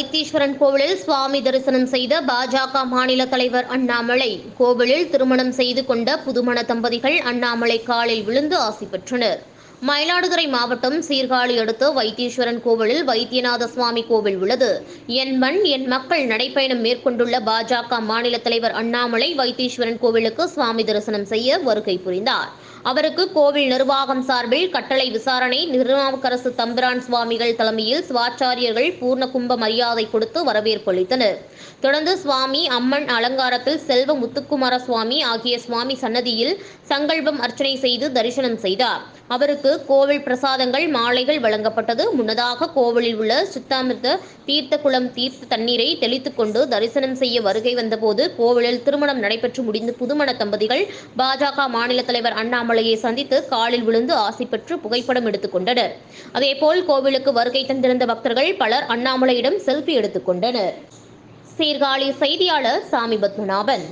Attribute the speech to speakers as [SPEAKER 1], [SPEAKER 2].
[SPEAKER 1] வைத்தீஸ்வரன் கோவிலில் சுவாமி தரிசனம் செய்த பாஜக மாநில தலைவர் அண்ணாமலை. கோவிலில் திருமணம் செய்து கொண்ட புதுமண தம்பதிகள் அண்ணாமலை காலில் விழுந்து ஆசி பெற்றனர். மயிலாடுதுறை மாவட்டம் சீர்காழி அடுத்த வைத்தீஸ்வரன் கோவிலில் வைத்தியநாத சுவாமி கோவில் உள்ளது. என் மண் என் மக்கள் நடைப்பயணம் மேற்கொண்டுள்ள பாஜக மாநில தலைவர் அண்ணாமலை வைத்தீஸ்வரன் கோவிலுக்கு சுவாமி தரிசனம் செய்ய வருகை புரிந்தார். அவருக்கு கோவில் நிர்வாகம் சார்பில் கட்டளை விசாரணை திருநாவுக்கரசு தம்பிரான் சுவாமிகள் தலைமையில் சிவாச்சாரியர்கள் பூர்ண கும்ப மரியாதை கொடுத்து வரவேற்பு அளித்தனர். தொடர்ந்து சுவாமி அம்மன் அலங்காரத்தில் செல்வ முத்துக்குமார சுவாமி ஆகிய சுவாமி சன்னதியில் சங்கல்பம் அர்ச்சனை செய்து தரிசனம் செய்தார். அவருக்கு கோவில் பிரசாதங்கள் மாலைகள் வழங்கப்பட்டது. முன்னதாக கோவிலில் உள்ள சுத்தாமிர்த தீர்த்த குளம் தீர்த்த தண்ணீரை தெளித்துக் கொண்டு தரிசனம் செய்ய வருகை வந்தபோது கோவிலில் திருமணம் நடைபெற்று முடிந்து புதுமண தம்பதிகள் பாஜக மாநில தலைவர் அண்ணாமலையை சந்தித்து காலில் விழுந்து ஆசி பெற்று புகைப்படம் எடுத்துக் கொண்டனர். அதேபோல் கோவிலுக்கு வருகை தந்திருந்த பக்தர்கள் பலர் அண்ணாமலையிடம் செல்ஃபி எடுத்துக் கொண்டனர். சீர்காழி செய்தியாளர் சாமி பத்மநாபன்.